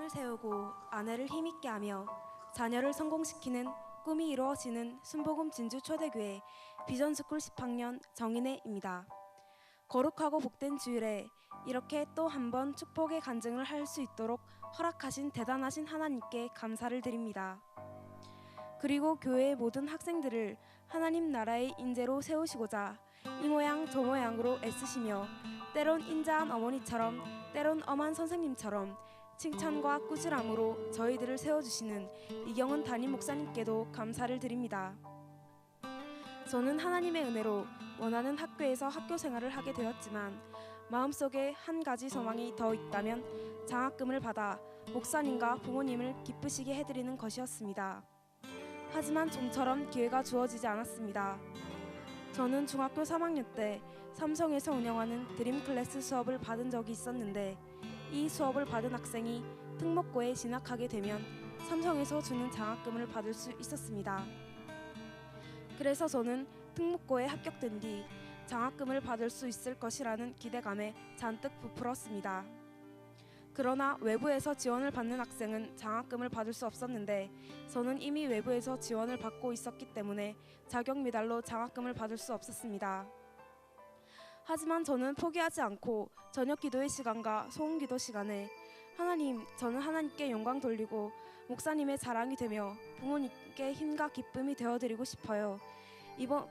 가정을 세우고 아내를 힘있게 하며 자녀를 성공시키는 꿈이 이루어지는 순복음 진주 초대교회 비전스쿨 10학년 정인혜입니다. 거룩하고 복된 주일에 이렇게 또 한 번 축복의 간증을 할 수 있도록 허락하신 대단하신 하나님께 감사를 드립니다. 그리고 교회의 모든 학생들을 하나님 나라의 인재로 세우시고자 이 모양 저 모양으로 애쓰시며 때론 인자한 어머니처럼 때론 엄한 선생님처럼 칭찬과 꾸지람으로 저희들을 세워주시는 이경은 담임 목사님께도 감사를 드립니다. 저는 하나님의 은혜로 원하는 학교에서 학교 생활을 하게 되었지만 마음속에 한 가지 소망이 더 있다면 장학금을 받아 목사님과 부모님을 기쁘시게 해드리는 것이었습니다. 하지만 좀처럼 기회가 주어지지 않았습니다. 저는 중학교 3학년 때 삼성에서 운영하는 드림 클래스 수업을 받은 적이 있었는데 이 수업을 받은 학생이 특목고에 진학하게 되면 삼성에서 주는 장학금을 받을 수 있었습니다. 그래서 저는 특목고에 합격된 뒤 장학금을 받을 수 있을 것이라는 기대감에 잔뜩 부풀었습니다. 그러나 외부에서 지원을 받는 학생은 장학금을 받을 수 없었는데 저는 이미 외부에서 지원을 받고 있었기 때문에 자격 미달로 장학금을 받을 수 없었습니다. 하지만 저는 포기하지 않고 저녁 기도의 시간과 소음 기도 시간에 하나님, 저는 하나님께 영광 돌리고 목사님의 자랑이 되며 부모님께 힘과 기쁨이 되어드리고 싶어요.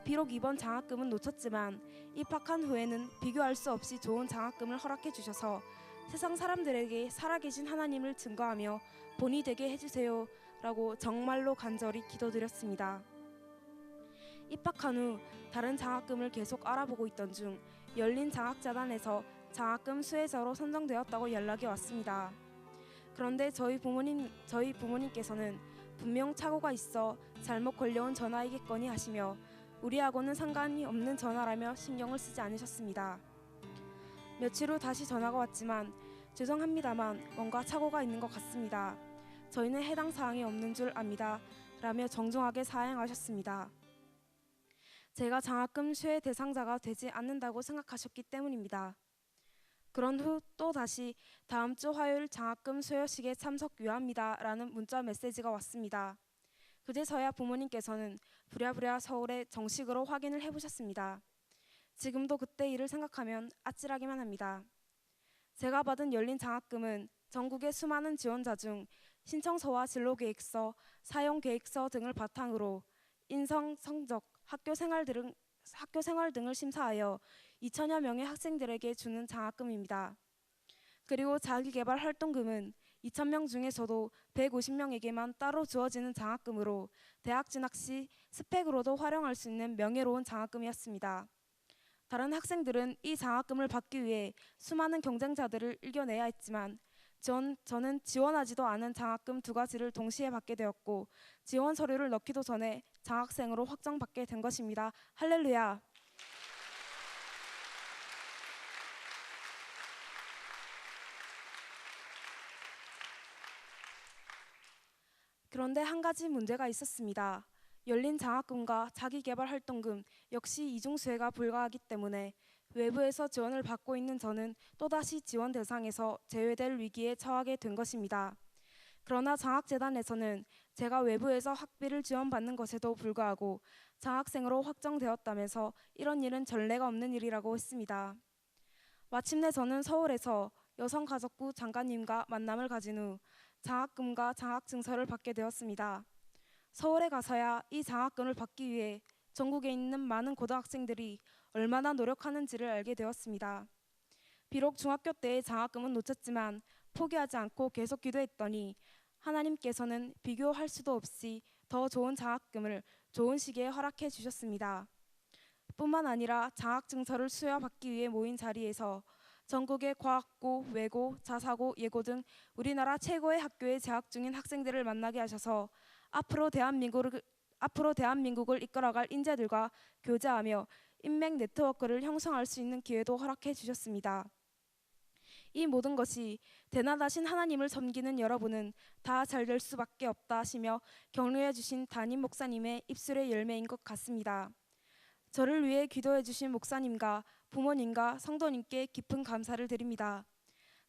비록 이번 장학금은 놓쳤지만 입학한 후에는 비교할 수 없이 좋은 장학금을 허락해 주셔서 세상 사람들에게 살아계신 하나님을 증거하며 본이 되게 해주세요 라고 정말로 간절히 기도드렸습니다. 입학한 후 다른 장학금을 계속 알아보고 있던 중 열린 장학재단에서 장학금 수혜자로 선정되었다고 연락이 왔습니다. 그런데 저희 부모님께서는 분명 착오가 있어 잘못 걸려온 전화이겠거니 하시며 우리하고는 상관이 없는 전화라며 신경을 쓰지 않으셨습니다. 며칠 후 다시 전화가 왔지만 죄송합니다만 뭔가 착오가 있는 것 같습니다. 저희는 해당 사항이 없는 줄 압니다. 라며 정중하게 사양하셨습니다. 제가 장학금 수혜 대상자가 되지 않는다고 생각하셨기 때문입니다. 그런 후 또 다시 다음 주 화요일 장학금 수여식에 참석 유합니다 라는 문자 메시지가 왔습니다. 그제서야 부모님께서는 부랴부랴 서울에 정식으로 확인을 해보셨습니다. 지금도 그때 일을 생각하면 아찔하기만 합니다. 제가 받은 열린 장학금은 전국의 수많은 지원자 중 신청서와 진로계획서, 사용계획서 등을 바탕으로 인성, 성적, 학교 생활 등을 심사하여 2천여 명의 학생들에게 주는 장학금입니다. 그리고 자기개발 활동금은 2,000명 중에서도 150명에게만 따로 주어지는 장학금으로 대학 진학 시 스펙으로도 활용할 수 있는 명예로운 장학금이었습니다. 다른 학생들은 이 장학금을 받기 위해 수많은 경쟁자들을 이겨내야 했지만 저는 지원하지도 않은 장학금 2가지를 동시에 받게 되었고 지원 서류를 넣기도 전에 장학생으로 확정받게 된 것입니다. 할렐루야! 그런데 한 가지 문제가 있었습니다. 열린 장학금과 자기개발 활동금 역시 이중수혜가 불가하기 때문에 외부에서 지원을 받고 있는 저는 또다시 지원 대상에서 제외될 위기에 처하게 된 것입니다. 그러나 장학재단에서는 제가 외부에서 학비를 지원받는 것에도 불구하고 장학생으로 확정되었다면서 이런 일은 전례가 없는 일이라고 했습니다. 마침내 저는 서울에서 여성가족부 장관님과 만남을 가진 후 장학금과 장학증서를 받게 되었습니다. 서울에 가서야 이 장학금을 받기 위해 전국에 있는 많은 고등학생들이 얼마나 노력하는지를 알게 되었습니다. 비록 중학교 때의 장학금은 놓쳤지만 포기하지 않고 계속 기도했더니 하나님께서는 비교할 수도 없이 더 좋은 장학금을 좋은 시기에 허락해 주셨습니다. 뿐만 아니라 장학증서를 수여받기 위해 모인 자리에서 전국의 과학고, 외고, 자사고, 예고 등 우리나라 최고의 학교에 재학 중인 학생들을 만나게 하셔서 앞으로 대한민국을 이끌어갈 인재들과 교제하며 인맥 네트워크를 형성할 수 있는 기회도 허락해 주셨습니다. 이 모든 것이 대낮하신 하나님을 섬기는 여러분은 다 잘 될 수밖에 없다 하시며 격려해 주신 담임 목사님의 입술의 열매인 것 같습니다. 저를 위해 기도해 주신 목사님과 부모님과 성도님께 깊은 감사를 드립니다.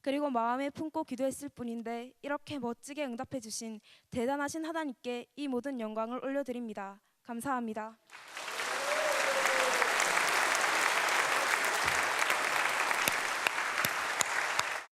그리고 마음에 품고 기도했을 뿐인데 이렇게 멋지게 응답해 주신 대단하신 하나님께 이 모든 영광을 올려드립니다. 감사합니다.